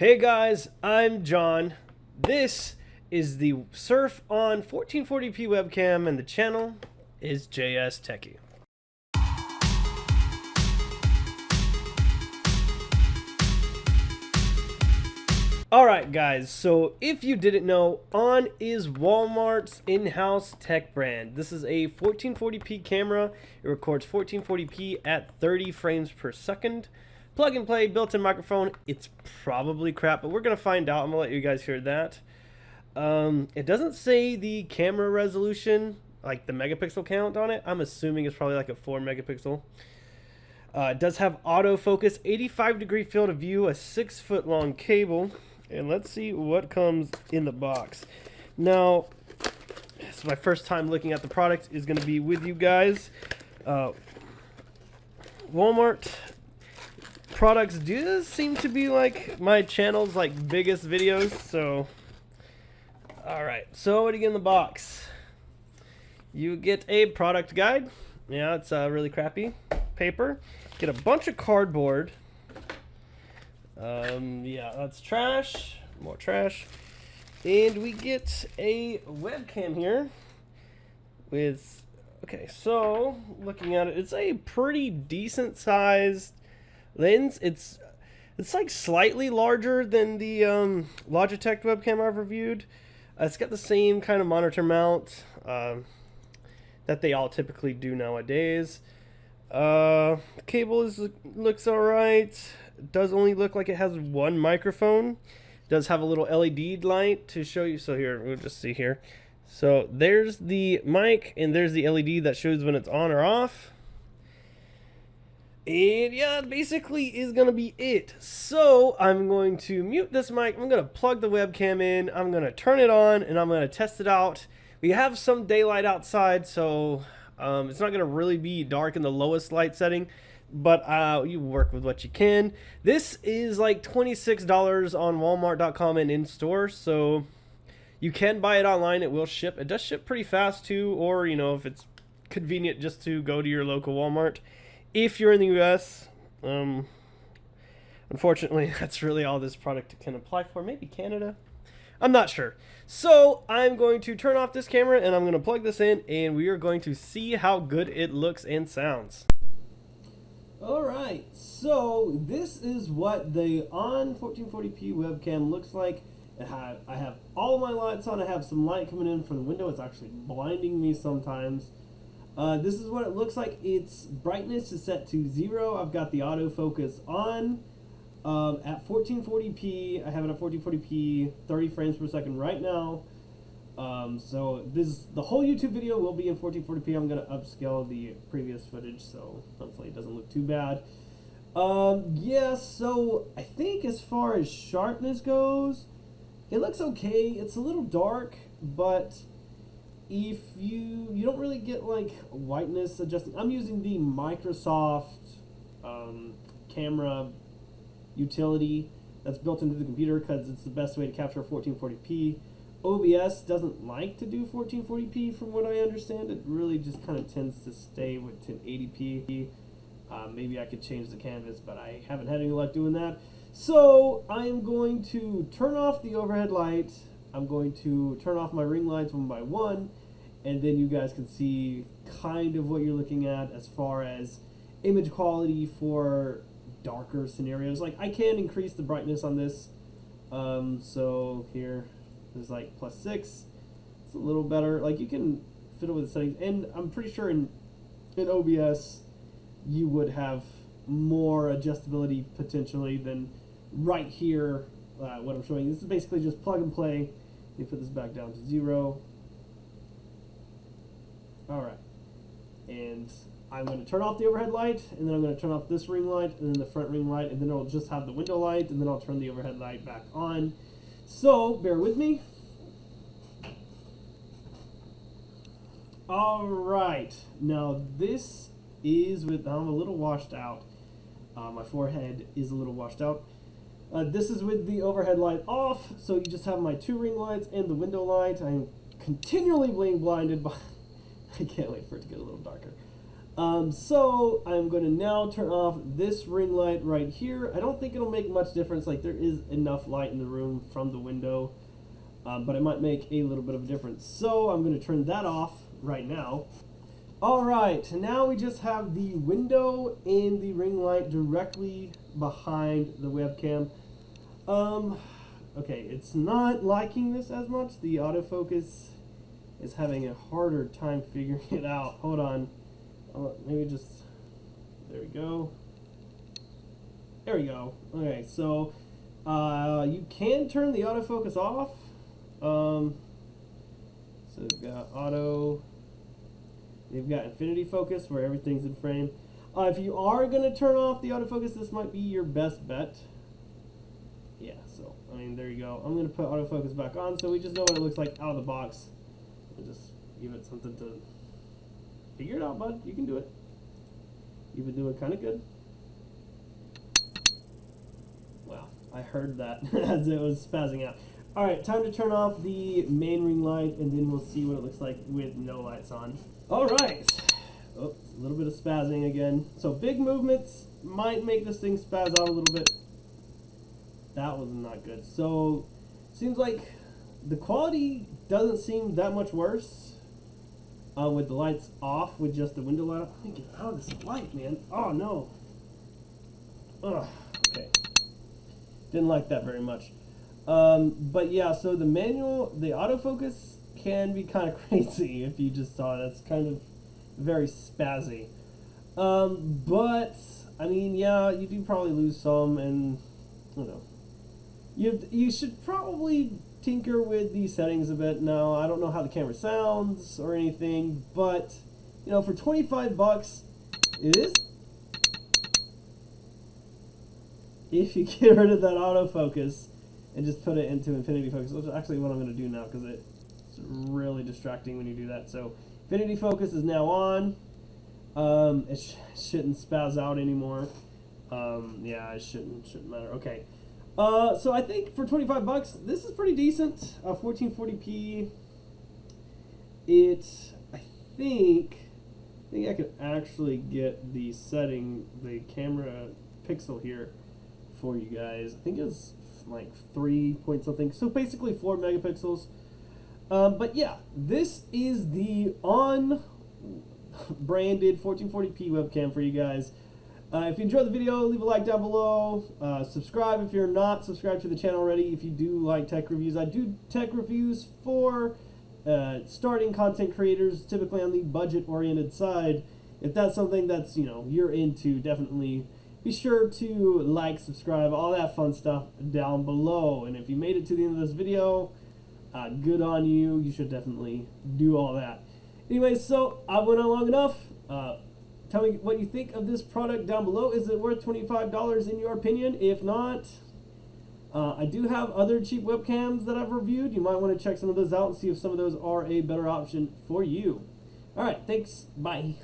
Hey guys, I'm John. This is the Surf on 1440p webcam and the channel is JS Techie. Alright guys, so if you didn't know, On is Walmart's in-house tech brand. This is a 1440p camera. It records 1440p at 30 frames per second. Plug and play, built-in microphone. It's probably crap, but we're going to find out. I'm going to let you guys hear that. It doesn't say the camera resolution, like the megapixel count on it. I'm assuming it's probably like a 4 megapixel. It does have autofocus, 85-degree field of view, a 6-foot long cable. And let's see what comes in the box. Now, it's my first time looking at the product is going to be with you guys. Walmart products do seem to be like my channel's like biggest videos. So, all right. So what do you get in the box? You get a product guide. Yeah, it's really crappy paper. Get a bunch of cardboard. Yeah, that's trash. More trash. And we get a webcam here with, okay, so looking at it, it's a pretty decent sized lens. It's like slightly larger than the Logitech webcam I've reviewed. It's got the same kind of monitor mount that they all typically do nowadays. The cable looks alright. It does only look like it has one microphone. It does have a little LED light to show you. So here, we'll just see here. So there's the mic and there's the LED that shows when it's on or off. And yeah, basically is going to be it. So I'm going to mute this mic. I'm going to plug the webcam in. I'm going to turn it on and I'm going to test it out. We have some daylight outside, so it's not going to really be dark in the lowest light setting. But you work with what you can. This is like $26 on Walmart.com and in store. So you can buy it online. It will ship. It does ship pretty fast too. Or, you know, if it's convenient just to go to your local Walmart. If you're in the US, unfortunately, that's really all this product can apply for. Maybe Canada. I'm not sure. So I'm going to turn off this camera and I'm going to plug this in. And we are going to see how good it looks and sounds. Alright, so this is what the On 1440p webcam looks like. I have all my lights on. I have some light coming in from the window. It's actually blinding me sometimes. This is what it looks like. Its brightness is set to 0. I've got the autofocus on at 1440p. I have it at 1440p, 30 frames per second right now. So the whole YouTube video will be in 1440p. I'm going to upscale the previous footage, so hopefully it doesn't look too bad. Yeah, so I think as far as sharpness goes, it looks okay. It's a little dark, but if you don't really get like whiteness adjusting. I'm using the Microsoft camera utility that's built into the computer because it's the best way to capture 1440p. OBS doesn't like to do 1440p from what I understand. It really just kind of tends to stay with 1080p. Maybe I could change the canvas, but I haven't had any luck doing that. So I am going to turn off the overhead light. I'm going to turn off my ring lights one by one, and then you guys can see kind of what you're looking at as far as image quality for darker scenarios. Like I can increase the brightness on this. So here, there's like +6. It's a little better. Like you can fiddle with the settings, and I'm pretty sure in OBS you would have more adjustability potentially than right here. What I'm showing. This is basically just plug and play. You put this back down to 0. All right, and I'm going to turn off the overhead light, and then I'm going to turn off this ring light, and then the front ring light, and then I'll just have the window light, and then I'll turn the overhead light back on. So, bear with me. Alright, now this is with, I'm a little washed out. My forehead is a little washed out. This is with the overhead light off, so you just have my 2 ring lights and the window light. I'm continually being blinded by, I can't wait for it to get a little darker. So I'm going to now turn off this ring light right here. I don't think it'll make much difference. Like, there is enough light in the room from the window, but it might make a little bit of a difference. So I'm going to turn that off right now. All right, now we just have the window and the ring light directly behind the webcam. Okay, it's not liking this as much. The autofocus is having a harder time figuring it out. Hold on. Maybe just, there we go. There we go. Okay, so you can turn the autofocus off. So we've got auto, you've got infinity focus where everything's in frame. If you are going to turn off the autofocus, this might be your best bet. Yeah, so, I mean, there you go. I'm going to put autofocus back on so we just know what it looks like out of the box. And just give it something to figure it out, bud. You can do it. You've been doing kind of good. Wow, I heard that as it was spazzing out. All right, time to turn off the main ring light, and then we'll see what it looks like with no lights on. All right. Oh, a little bit of spazzing again. So big movements might make this thing spaz out a little bit. That was not good. So seems like the quality doesn't seem that much worse. With the lights off, with just the window light. I'm gonna get out of this light, man. Oh no. Ugh. Okay. Didn't like that very much. But yeah, so the autofocus can be kind of crazy if you just saw it. That's kind of very spazzy. But I mean, yeah, you do probably lose some, and you know, you should probably tinker with these settings a bit. Now, I don't know how the camera sounds or anything, but you know, for 25 bucks, it is. If you get rid of that autofocus and just put it into infinity focus, which is actually what I'm going to do now because it's really distracting when you do that. So infinity focus is now on. It shouldn't spaz out anymore. Yeah, it shouldn't matter. Okay. So I think for 25 bucks, this is pretty decent. 1440p. I think I could actually get the setting, the camera pixel here for you guys. I think it's like 3 point something. So basically 4 megapixels. But yeah, this is the branded 1440p webcam for you guys. If you enjoyed the video, leave a like down below. Subscribe if you're not subscribed to the channel already. If you do like tech reviews, I do tech reviews for starting content creators, typically on the budget-oriented side. If that's something that's, you know, you're into, definitely be sure to like, subscribe, all that fun stuff down below. And if you made it to the end of this video, good on you. You should definitely do all that. Anyway, so I went on long enough. Tell me what you think of this product down below. Is it worth $25 in your opinion? If not, I do have other cheap webcams that I've reviewed. You might want to check some of those out and see if some of those are a better option for you. All right, thanks. Bye.